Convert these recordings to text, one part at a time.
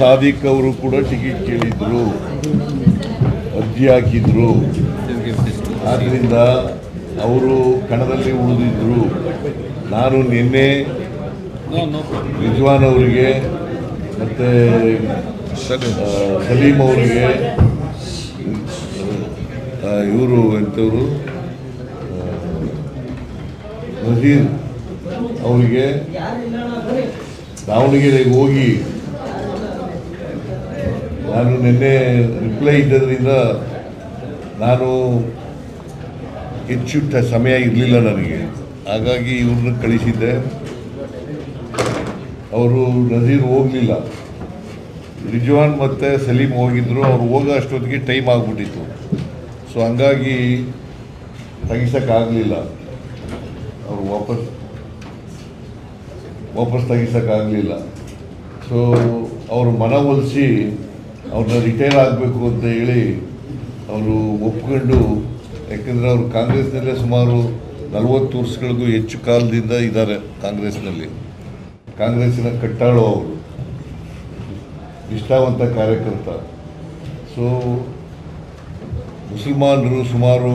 ಸಾದಿಕ್ ಅವರು ಕೂಡ ಟಿಕೆಟ್ ಕೇಳಿದ್ರು, ಅರ್ಜಿ ಹಾಕಿದ್ರು. ಆದ್ದರಿಂದ ಅವರು ಕಣದಲ್ಲಿ ಉಳಿದಿದ್ರು. ನಾನು ನಿನ್ನೆ ರಿಜ್ವಾನ್ ಅವರಿಗೆ ಮತ್ತು ಸಲೀಂ ಅವರಿಗೆ, ಇವರು ಎಂಥವರು ನಜೀರ್ ಅವರಿಗೆ ದಾವಣಗೆರೆಗೆ ಹೋಗಿ ನಾನು ನಿನ್ನೆ ರಿಪ್ಲೈ ಇದ್ದದ್ರಿಂದ ನಾನು ಹೆಚ್ಚು ಸಮಯ ಇರಲಿಲ್ಲ ನನಗೆ, ಹಾಗಾಗಿ ಇವ್ರನ್ನ ಕಳಿಸಿದ್ದೆ. ಅವರು ನಜೀರ್ ಹೋಗಲಿಲ್ಲ, ರಿಜ್ವಾನ್ ಮತ್ತು ಸಲೀಂ ಹೋಗಿದ್ದರು. ಅವ್ರು ಹೋಗೋ ಅಷ್ಟೊತ್ತಿಗೆ ಟೈಮ್ ಆಗಿಬಿಟ್ಟಿತ್ತು. ಸೊ ಹಂಗಾಗಿ ತೆಗಿಸೋಕ್ಕಾಗಲಿಲ್ಲ, ಅವರು ವಾಪಸ್ ತೆಗಿಸೋಕ್ಕಾಗಲಿಲ್ಲ. ಸೊ ಅವರು ಮನವೊಲಿಸಿ ಅವ್ರನ್ನ ರಿಟೈರ್ ಆಗಬೇಕು ಅಂತ ಹೇಳಿ ಅವರು ಒಪ್ಕೊಂಡು, ಯಾಕೆಂದರೆ ಅವರು ಕಾಂಗ್ರೆಸ್ನಲ್ಲೇ ಸುಮಾರು 40 ವರ್ಷಗಳಿಗೂ ಹೆಚ್ಚು ಕಾಲದಿಂದ ಇದ್ದಾರೆ ಕಾಂಗ್ರೆಸ್ನಲ್ಲಿ. ಕಾಂಗ್ರೆಸ್ಸಿನ ಕಟ್ಟಾಳು ಅವರು, ನಿಷ್ಠಾವಂತ ಕಾರ್ಯಕರ್ತ. ಸೊ ಮುಸಲ್ಮಾನರು ಸುಮಾರು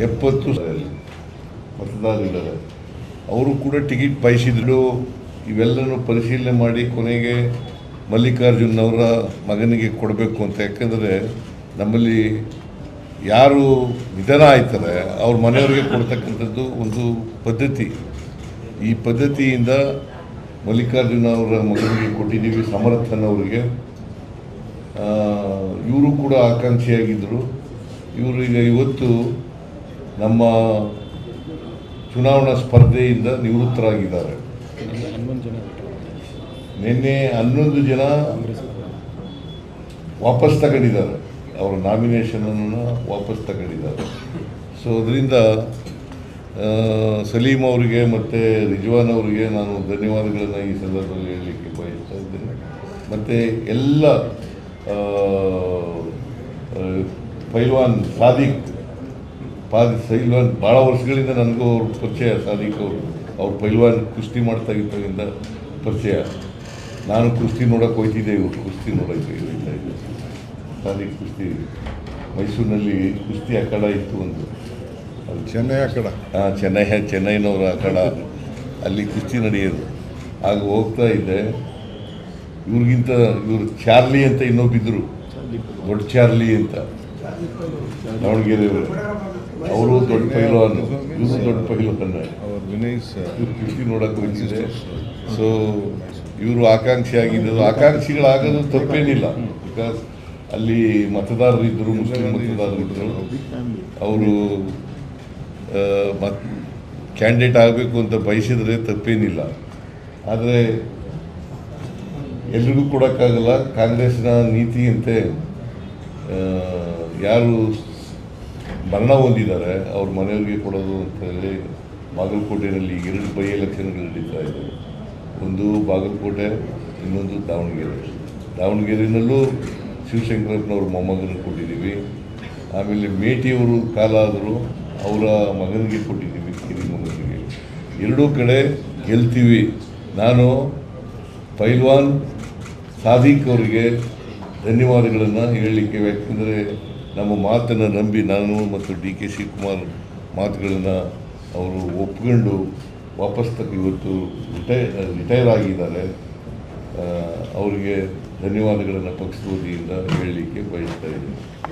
70 ಮತದಾರರಿದ್ದಾರೆ. ಅವರು ಕೂಡ ಟಿಕೆಟ್ ಬಯಸಿದ್ರು. ಇವೆಲ್ಲನೂ ಪರಿಶೀಲನೆ ಮಾಡಿ ಕೊನೆಗೆ ಮಲ್ಲಿಕಾರ್ಜುನ್ ಅವರ ಮಗನಿಗೆ ಕೊಡಬೇಕು ಅಂತ. ಯಾಕೆಂದರೆ ನಮ್ಮಲ್ಲಿ ಯಾರು ನಿಧನ ಆಯ್ತಾರೆ ಅವ್ರ ಮನೆಯವರಿಗೆ ಕೊಡ್ತಕ್ಕಂಥದ್ದು ಒಂದು ಪದ್ಧತಿ. ಈ ಪದ್ಧತಿಯಿಂದ ಮಲ್ಲಿಕಾರ್ಜುನ ಅವರ ಮಗನಿಗೆ ಕೊಟ್ಟಿದ್ದೀವಿ, ಸಮರ್ಥನ್ ಅವರಿಗೆ. ಇವರು ಕೂಡ ಆಕಾಂಕ್ಷಿಯಾಗಿದ್ದರು. ಇವರು ಈಗ ಇವತ್ತು ನಮ್ಮ ಚುನಾವಣಾ ಸ್ಪರ್ಧೆಯಿಂದ ನಿವೃತ್ತರಾಗಿದ್ದಾರೆ. ನಿನ್ನೆ 11 ಜನ ವಾಪಸ್ ತಗೊಂಡಿದ್ದಾರೆ, ಅವರ ನಾಮಿನೇಷನನ್ನು ವಾಪಸ್ ತಗೊಂಡಿದ್ದಾರೆ. ಸೊ ಅದರಿಂದ ಸಲೀಂ ಅವರಿಗೆ ಮತ್ತು ರಿಜ್ವಾನ್ ಅವರಿಗೆ ನಾನು ಧನ್ಯವಾದಗಳನ್ನು ಈ ಸಂದರ್ಭದಲ್ಲಿ ಹೇಳಲಿಕ್ಕೆ ಬಯಸ್ತಾ ಇದ್ದೇನೆ. ಮತ್ತು ಎಲ್ಲ ಪೈಲ್ವಾನ್ ಸಾದಿಕ್ ಭಾಳ ವರ್ಷಗಳಿಂದ ನನಗೂ ಅವ್ರ ಪರಿಚಯ. ಸಾದಿಕ್ ಅವ್ರು ಪೈಲ್ವಾನ್ ಕುಸ್ತಿ ಮಾಡ್ತಾ ಇದ್ದಾಗಿಂದ ಪರಿಚಯ. ನಾನು ಕುಸ್ತಿ ನೋಡೋಕೆ ಹೋಗ್ತಿದ್ದೆ, ಇವರು ಕುಸ್ತಿ ನೋಡೋಕ್ಕೆ ಹೋಗ್ತಾ ಇದ್ದೆ. ಸಾದಿಕ್ ಕುಸ್ತಿ ಮೈಸೂರಿನಲ್ಲಿ ಕುಸ್ತಿ ಅಖಾಡ ಇತ್ತು ಒಂದು, ಅದು ಚೆನ್ನೈ ಅಖಾಡ. ಚೆನ್ನೈನವರ ಅಖಾಡ, ಅಲ್ಲಿ ಕುಸ್ತಿ ನಡೆಯೋದು. ಆಗ ಹೋಗ್ತಾ ಇದ್ದೆ. ಇವರು ಚಾರ್ಲಿ ಅಂತ ಇನ್ನೊಬ್ಬಿದ್ದರು, ದೊಡ್ಡ ಚಾರ್ಲಿ ಅಂತ, ದಾವಣಗೆರೆಯವರು. ಅವರು ದೊಡ್ಡ ಪೈಲ್ವಾನ್, ಇವರು ದೊಡ್ಡ ಪೈಲ್ವಾನ್. ಕುಸ್ತಿ ನೋಡೋಕೆ ಹೋಗ್ತಿದ್ದೆ. ಸೊ ಇವರು ಆಕಾಂಕ್ಷಿಯಾಗಿದ್ದರು. ಆಕಾಂಕ್ಷಿಗಳಾಗೋದು ತಪ್ಪೇನಿಲ್ಲ. ಬಿಕಾಸ್ ಅಲ್ಲಿ ಮತದಾರರಿದ್ದರು, ಮುಸ್ಲಿಂ ಮತದಾರರಿದ್ದರು. ಅವರು ಕ್ಯಾಂಡಿಡೇಟ್ ಆಗಬೇಕು ಅಂತ ಬಯಸಿದರೆ ತಪ್ಪೇನಿಲ್ಲ. ಆದರೆ ಎಲ್ರಿಗೂ ಕೊಡೋಕ್ಕಾಗಲ್ಲ. ಕಾಂಗ್ರೆಸ್ನ ನೀತಿಯಂತೆ ಯಾರು ಮರಣ ಹೊಂದಿದ್ದಾರೆ ಅವ್ರ ಮನೆಯವರಿಗೆ ಕೊಡೋದು ಅಂತ ಹೇಳಿ ಬಾಗಲಕೋಟೆಯಲ್ಲಿ 2 ಬೈ ಎಲೆಕ್ಷನ್ಗಳು ನಡೀತಾ ಇದ್ದಾರೆ. ಒಂದು ಬಾಗಲಕೋಟೆ, ಇನ್ನೊಂದು ದಾವಣಗೆರೆ. ದಾವಣಗೆರೆಯಲ್ಲೂ ಶಿವಶಂಕರಪ್ಪನವ್ರ ಮೊಮ್ಮಗನಿಗೆ ಕೊಟ್ಟಿದ್ದೀವಿ. ಆಮೇಲೆ ಮೇಟಿಯವರು ಕಾಲ ಆದರೂ ಅವರ ಮಗನಿಗೆ ಕೊಟ್ಟಿದ್ದೀವಿ, ಕಿರಿ ಮಗನಿಗೆ. 2 ಕಡೆ ಗೆಲ್ತೀವಿ. ನಾನು ಪೈಲ್ವಾನ್ ಸಾದಿಕ್ ಅವರಿಗೆ ಧನ್ಯವಾದಗಳನ್ನು ಹೇಳಲಿಕ್ಕೆ, ಯಾಕೆಂದರೆ ನಮ್ಮ ಮಾತನ್ನು ನಂಬಿ ನಾನು ಮತ್ತು DK ಶಿವಕುಮಾರ್ ಮಾತುಗಳನ್ನು ಅವರು ಒಪ್ಕೊಂಡು ವಾಪಸ್ ಇವತ್ತು ರಿಟೈರ್ ಆಗಿದ್ದಾರೆ. ಅವರಿಗೆ ಧನ್ಯವಾದಗಳನ್ನು ಪಕ್ಷದ ವತಿಯಿಂದ ಹೇಳಲಿಕ್ಕೆ ಬಯಸ್ತಾ ಇದ್ದೀನಿ.